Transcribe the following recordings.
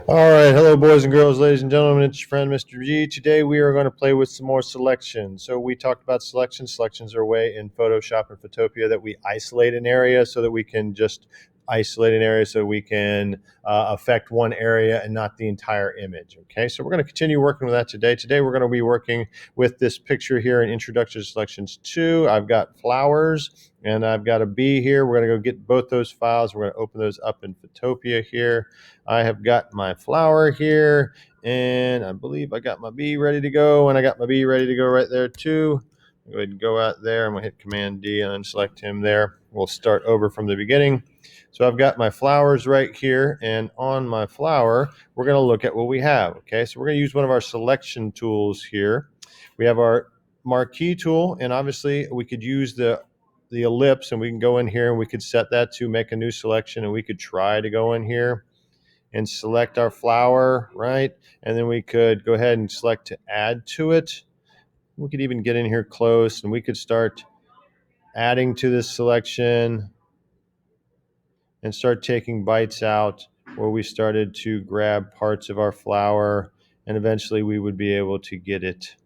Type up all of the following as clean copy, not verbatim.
All right, hello, boys and girls, ladies and gentlemen. It's your friend, Mr. G. Today we are going to play with some more selection. So we talked about selection. Selections are a way in Photoshop and Photopea that we isolate an area so that we can just isolate an area so we can affect one area and not the entire image. Okay, so we're going to continue working with that today. Today we're going to be working with this picture here in Introduction to Selections 2. I've got flowers and I've got a bee here. We're going to go get both those files. We're going to open those up in Photopea here. I have got my flower here, and I believe I got my bee ready to go, and I got my bee ready to go right there too. Go ahead and go out there. I'm going to hit Command D and unselect him there. We'll start over from the beginning. So I've got my flowers right here, and on my flower, we're going to look at what we have. Okay, so we're going to use one of our selection tools here. We have our marquee tool, and obviously we could use the ellipse, and we can go in here and we could set that to make a new selection, and we could try to go in here and select our flower, right? And then we could go ahead and select to add to it. We could even get in here close and we could start adding to this selection and start taking bites out where we started to grab parts of our flower, and eventually we would be able to get it.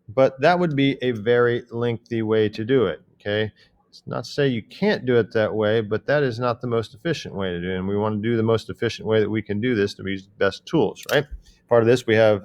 But that would be a very lengthy way to do it, okay? It's not to say you can't do it that way, but that is not the most efficient way to do it. And we want to do the most efficient way that we can do this to use the best tools, right? Part of this, we have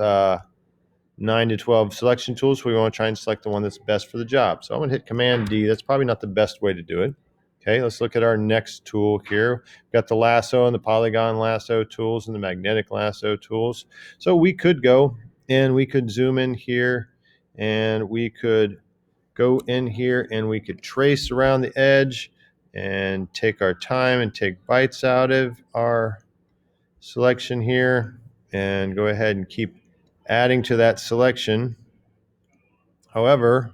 9 to 12 selection tools. So we want to try and select the one that's best for the job. So I'm going to hit Command D. That's probably not the best way to do it. Okay, let's look at our next tool here. We've got the lasso and the polygon lasso tools and the magnetic lasso tools. So we could go and we could zoom in here and we could go in here and we could trace around the edge and take our time and take bites out of our selection here and go ahead and keep adding to that selection. However,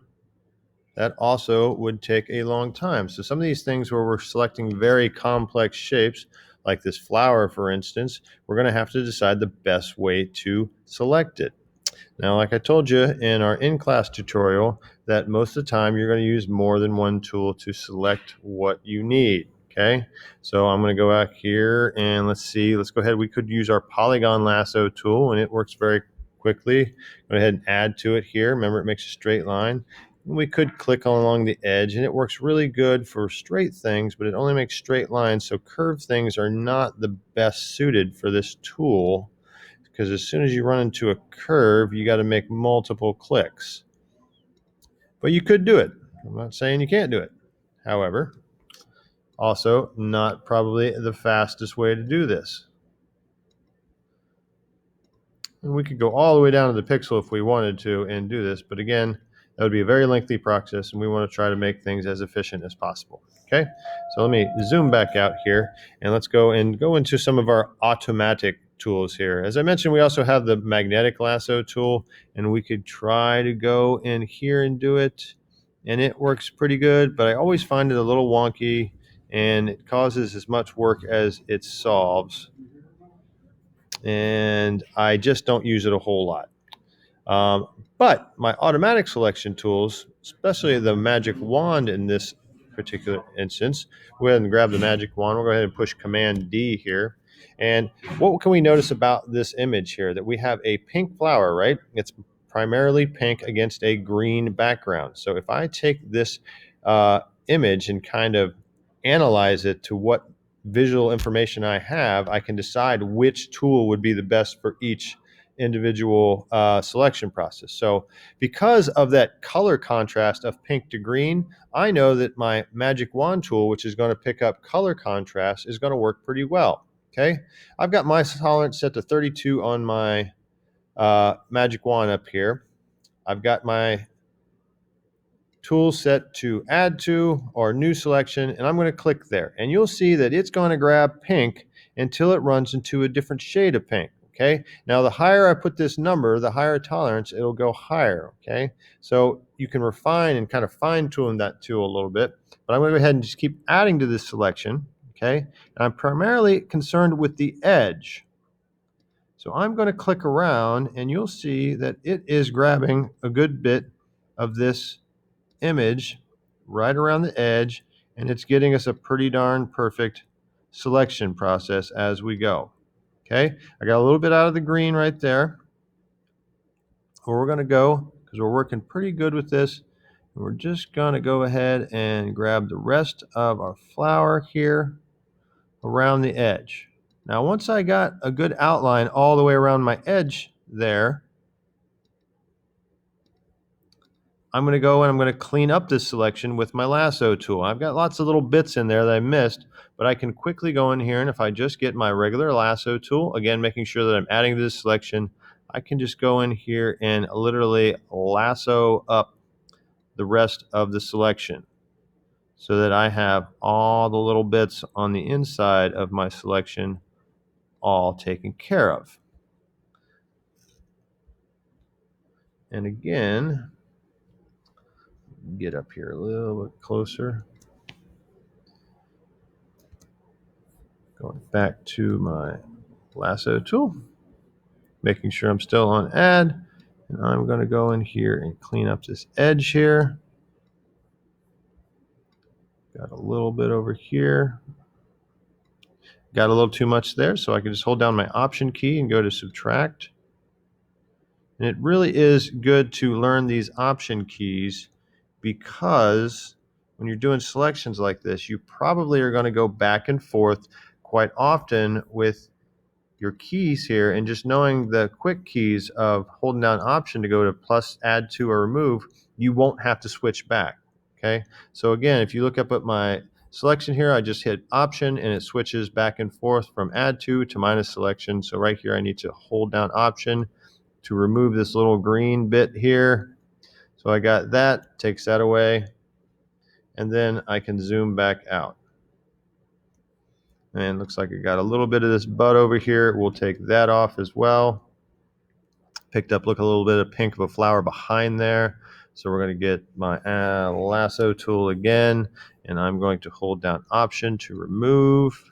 that also would take a long time. So some of these things where we're selecting very complex shapes, like this flower, for instance, we're going to have to decide the best way to select it. Now, like I told you in our in-class tutorial, that most of the time you're going to use more than one tool to select what you need. Okay, so I'm going to go out here and let's see. Let's go ahead. We could use our polygon lasso tool, and it works very quickly. Go ahead and add to it here. Remember, it makes a straight line. We could click along the edge, and it works really good for straight things, but it only makes straight lines. So curved things are not the best suited for this tool, because as soon as you run into a curve, you got to make multiple clicks. But you could do it. I'm not saying you can't do it. However, also not probably the fastest way to do this. And we could go all the way down to the pixel if we wanted to and do this, but again, that would be a very lengthy process, and we want to try to make things as efficient as possible. Okay, so let me zoom back out here, and let's go into some of our automatic tools here. As I mentioned, we also have the magnetic lasso tool, and we could try to go in here and do it, and it works pretty good, but I always find it a little wonky, and it causes as much work as it solves, and I just don't use it a whole lot. But my automatic selection tools, especially the magic wand in this particular instance, we'll go ahead and grab the magic wand. We'll go ahead and push Command D here. And what can we notice about this image here? That we have a pink flower, right? It's primarily pink against a green background. So if I take this image and kind of analyze it to what visual information I have, I can decide which tool would be the best for each individual selection process. So because of that color contrast of pink to green, I know that my magic wand tool, which is going to pick up color contrast, is going to work pretty well. Okay, I've got my tolerance set to 32 on my magic wand up here. I've got my tool set to add to or new selection, and I'm going to click there, and you'll see that it's going to grab pink until it runs into a different shade of pink. Okay, now the higher I put this number, the higher tolerance, it'll go higher. Okay, so you can refine and kind of fine tune that tool a little bit, but I'm going to go ahead and just keep adding to this selection. Okay, and I'm primarily concerned with the edge. So I'm going to click around, and you'll see that it is grabbing a good bit of this image right around the edge, and it's getting us a pretty darn perfect selection process as we go. Okay, I got a little bit out of the green right there. Where we're going to go, because we're working pretty good with this, we're just going to go ahead and grab the rest of our flower here around the edge. Now, once I got a good outline all the way around my edge there, I'm going to go and I'm going to clean up this selection with my lasso tool. I've got lots of little bits in there that I missed, but I can quickly go in here, and if I just get my regular lasso tool, again, making sure that I'm adding to this selection, I can just go in here and literally lasso up the rest of the selection so that I have all the little bits on the inside of my selection all taken care of. And again, get up here a little bit closer. Going back to my lasso tool, making sure I'm still on add. And I'm going to go in here and clean up this edge here. Got a little bit over here. Got a little too much there, so I can just hold down my Option key and go to subtract. And it really is good to learn these Option keys, because when you're doing selections like this, you probably are going to go back and forth quite often with your keys here, and just knowing the quick keys of holding down Option to go to plus, add to, or remove, you won't have to switch back. Okay, so again, if you look up at my selection here, I just hit Option and it switches back and forth from add to minus selection. So right here I need to hold down Option to remove this little green bit here. So I got that, takes that away, and then I can zoom back out. And looks like I got a little bit of this bud over here. We'll take that off as well. Picked up, look, a little bit of pink of a flower behind there. So we're going to get my lasso tool again, and I'm going to hold down Option to remove.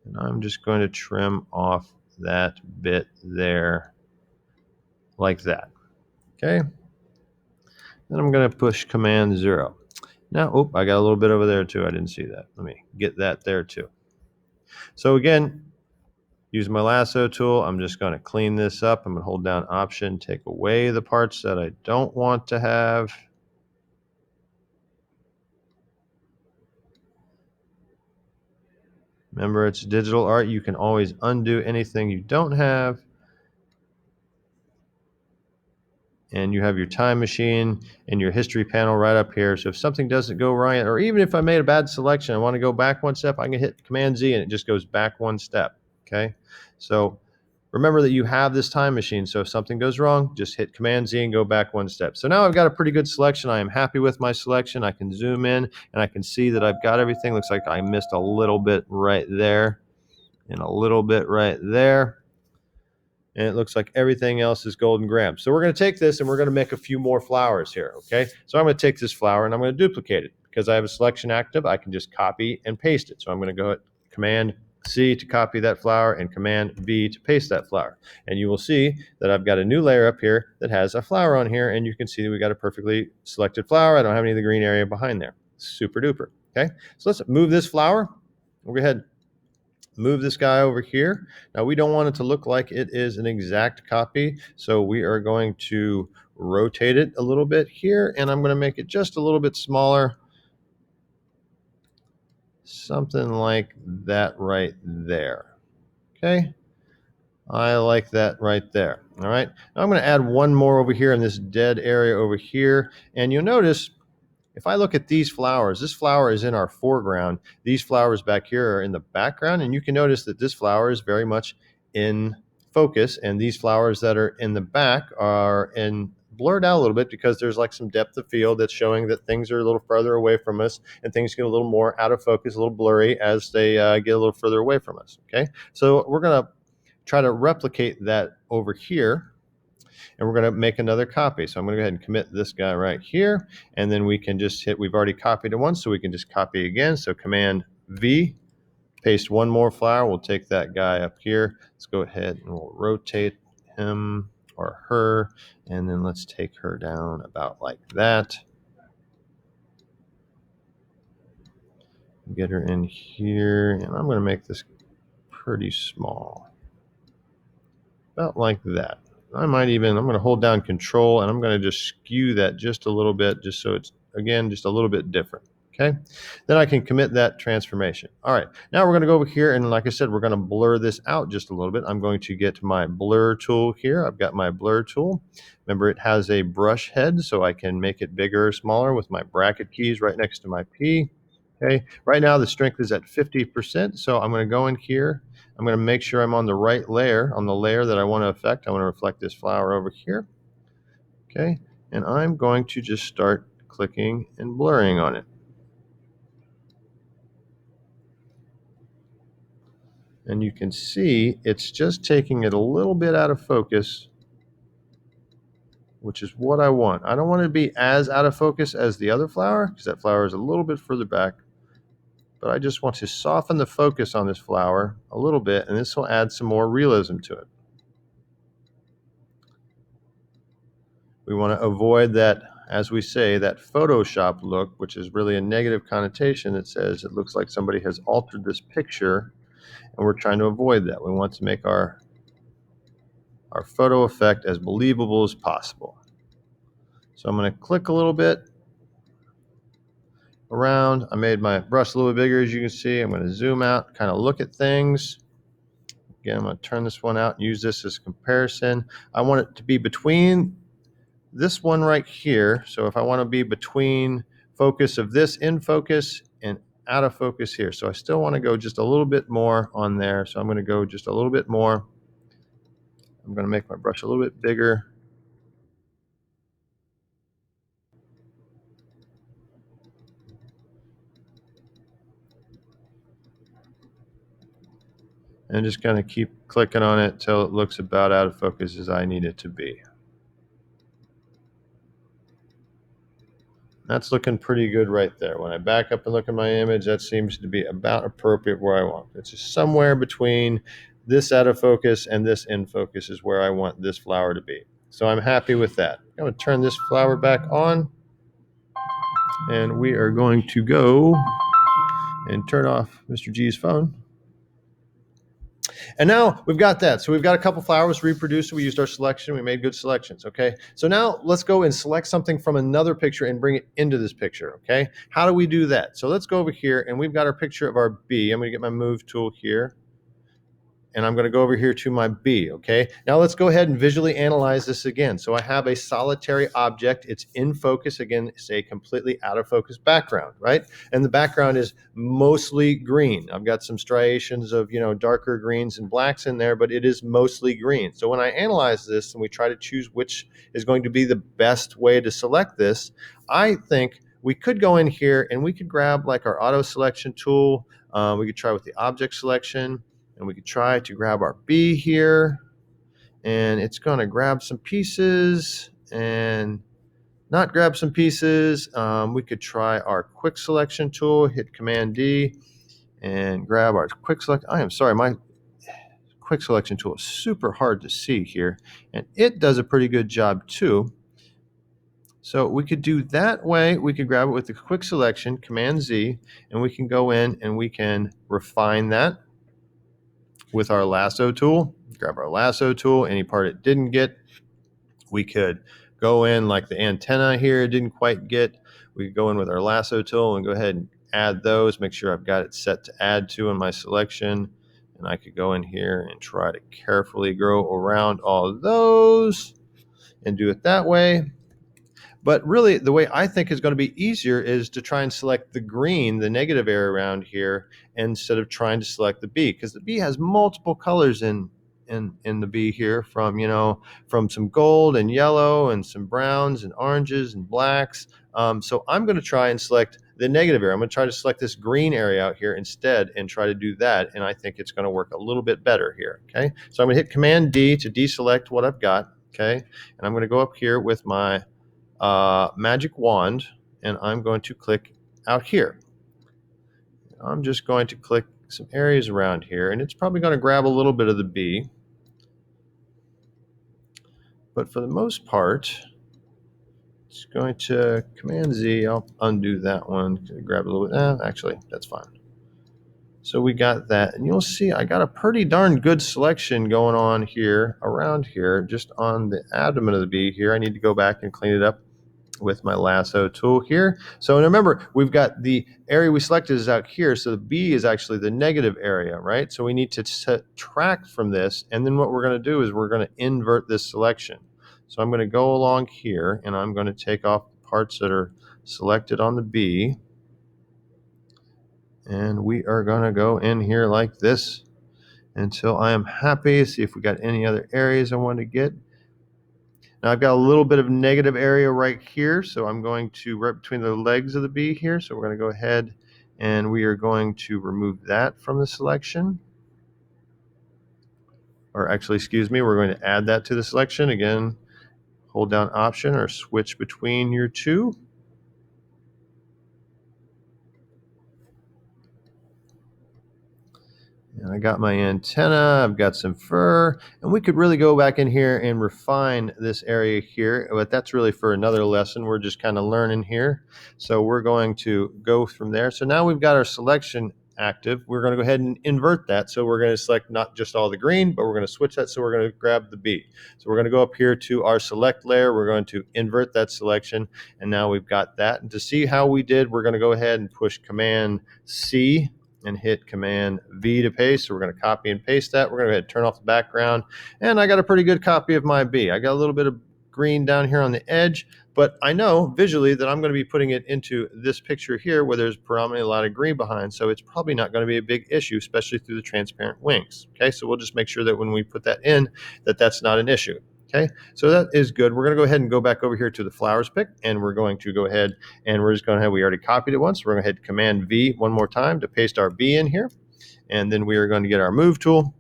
And I'm just going to trim off that bit there like that. Okay. Then I'm going to push Command 0. Now, oh, I got a little bit over there too. I didn't see that. Let me get that there too. So again, use my lasso tool. I'm just going to clean this up. I'm going to hold down Option, take away the parts that I don't want to have. Remember, it's digital art. You can always undo anything you don't have. And you have your time machine and your history panel right up here. So if something doesn't go right, or even if I made a bad selection, I want to go back one step, I can hit Command Z and it just goes back one step. Okay. So remember that you have this time machine. So if something goes wrong, just hit Command Z and go back one step. So now I've got a pretty good selection. I am happy with my selection. I can zoom in and I can see that I've got everything. Looks like I missed a little bit right there and a little bit right there. And it looks like everything else is golden grams. So we're going to take this and we're going to make a few more flowers here, okay? So I'm going to take this flower and I'm going to duplicate it. Because I have a selection active, I can just copy and paste it. So I'm going to go at Command C to copy that flower and Command V to paste that flower. And you will see that I've got a new layer up here that has a flower on here, and you can see that we got a perfectly selected flower. I don't have any of the green area behind there. Super duper, okay? So let's move this flower. We'll go ahead, move this guy over here. Now we don't want it to look like it is an exact copy, so we are going to rotate it a little bit here, and I'm going to make it just a little bit smaller, something like that right there. Okay, I like that right there. All right, now I'm going to add one more over here in this dead area over here, and you'll notice if I look at these flowers, this flower is in our foreground. These flowers back here are in the background, and you can notice that this flower is very much in focus, and these flowers that are in the back are blurred out a little bit because there's like some depth of field that's showing that things are a little further away from us, and things get a little more out of focus, a little blurry as they get a little further away from us. Okay, so we're going to try to replicate that over here. And we're going to make another copy. So I'm going to go ahead and commit this guy right here. And then we can just hit, we've already copied it once, so we can just copy again. So Command V, paste one more flower. We'll take that guy up here. Let's go ahead and we'll rotate him or her. And then let's take her down about like that. Get her in here. And I'm going to make this pretty small. About like that. I'm going to hold down Control, and I'm going to just skew that just a little bit, just so it's, again, just a little bit different. Okay, then I can commit that transformation. All right, now we're going to go over here, and like I said, we're going to blur this out just a little bit. I'm going to get my blur tool here. I've got my blur tool. Remember, it has a brush head, so I can make it bigger or smaller with my bracket keys right next to my P. Okay, right now the strength is at 50%, so I'm going to go in here. I'm going to make sure I'm on the right layer, on the layer that I want to affect. I want to reflect this flower over here. Okay, and I'm going to just start clicking and blurring on it. And you can see it's just taking it a little bit out of focus, which is what I want. I don't want it to be as out of focus as the other flower, because that flower is a little bit further back. But I just want to soften the focus on this flower a little bit, and this will add some more realism to it. We want to avoid that, as we say, that Photoshop look, which is really a negative connotation that says it looks like somebody has altered this picture, and we're trying to avoid that. We want to make our photo effect as believable as possible. So I'm going to click a little bit around. I made my brush a little bit bigger, as you can see. I'm going to zoom out, kind of look at things. Again, I'm going to turn this one out and use this as a comparison. I want it to be between this one right here. So if I want to be between focus of this in focus and out of focus here. So I still want to go just a little bit more on there. So I'm going to go just a little bit more. I'm going to make my brush a little bit bigger. And just kind of keep clicking on it till it looks about out of focus as I need it to be. That's looking pretty good right there. When I back up and look at my image, that seems to be about appropriate where I want. It's just somewhere between this out of focus and this in focus is where I want this flower to be. So I'm happy with that. I'm going to turn this flower back on, and we are going to go and turn off Mr. G's phone. And now we've got that. So we've got a couple flowers reproduced. We used our selection. We made good selections. Okay. So now let's go and select something from another picture and bring it into this picture. Okay. How do we do that? So let's go over here, and we've got our picture of our bee. I'm going to get my move tool here, and I'm going to go over here to my bee. Okay. Now let's go ahead and visually analyze this again. So I have a solitary object. It's in focus. Again, it's a completely out of focus background, right? And the background is mostly green. I've got some striations of, darker greens and blacks in there, but it is mostly green. So when I analyze this and we try to choose which is going to be the best way to select this, I think we could go in here and we could grab like our auto selection tool. We could try with the object selection. And we could try to grab our bee here, and it's going to grab some pieces and not grab some pieces. We could try our quick selection tool, hit Command D, and grab our quick select. I am sorry, my quick selection tool is super hard to see here, and it does a pretty good job too. So we could do that way. We could grab it with the quick selection, Command Z, and we can go in and we can refine that with our lasso tool. Grab our lasso tool, any part it didn't get, we could go in like the antenna here didn't quite get. We could go in with our lasso tool and go ahead and add those, make sure I've got it set to add to in my selection. And I could go in here and try to carefully go around all of those and do it that way. But really, the way I think is going to be easier is to try and select the green, the negative area around here, instead of trying to select the bee, because the bee has multiple colors in the bee here, from some gold and yellow and some browns and oranges and blacks. So I'm going to try and select the negative area. I'm going to try to select this green area out here instead and try to do that. And I think it's going to work a little bit better here. Okay. So I'm going to hit Command D to deselect what I've got. Okay. And I'm going to go up here with my magic wand, and I'm going to click out here. I'm just going to click some areas around here, and it's probably going to grab a little bit of the bee. But for the most part, it's going to Command Z. I'll undo that one. Grab a little bit. Actually, that's fine. So we got that, and you'll see I got a pretty darn good selection going on here, around here, just on the abdomen of the bee here. I need to go back and clean it up with my lasso tool here. So remember, we've got the area we selected is out here, so the B is actually the negative area, right? So we need to subtract from this, and then what we're going to do is we're going to invert this selection. So I'm going to go along here, and I'm going to take off the parts that are selected on the B, and we are going to go in here like this until I am happy. See if we got any other areas I want to get. Now I've got a little bit of negative area right here, so I'm going to, right between the legs of the bee here, so we're going to go ahead and we are going to remove that from the selection. Or actually, excuse me, we're going to add that to the selection. Again, hold down Option or switch between your two. And I got my antenna, I've got some fur, and we could really go back in here and refine this area here, but that's really for another lesson. We're just kind of learning here. So we're going to go from there. So now we've got our selection active. We're going to go ahead and invert that. So we're going to select not just all the green, but we're going to switch that. So we're going to grab the B. So we're going to go up here to our select layer. We're going to invert that selection. And now we've got that. And to see how we did, we're going to go ahead and push Command C and hit Command V to paste. So we're going to copy and paste that. We're going to go ahead and turn off the background. And I got a pretty good copy of my B. I got a little bit of green down here on the edge, but I know visually that I'm going to be putting it into this picture here where there's predominantly a lot of green behind. So it's probably not going to be a big issue, especially through the transparent wings. Okay, so we'll just make sure that when we put that in, that that's not an issue. Okay, so that is good. We're going to go ahead and go back over here to the flowers pick, and we're going to go ahead and we're just going to have, we already copied it once. We're going to hit Command V one more time to paste our B in here. And then we are going to get our move tool,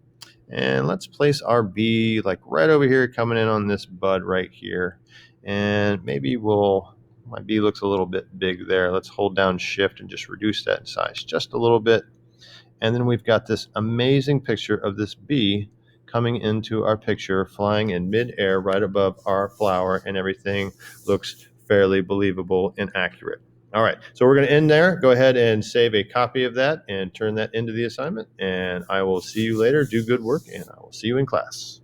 and let's place our B like right over here, coming in on this bud right here. And maybe my B looks a little bit big there. Let's hold down Shift and just reduce that in size just a little bit. And then we've got this amazing picture of this bee coming into our picture, flying in midair right above our flower, and everything looks fairly believable and accurate. All right, so we're going to end there. Go ahead and save a copy of that and turn that into the assignment, and I will see you later. Do good work, and I will see you in class.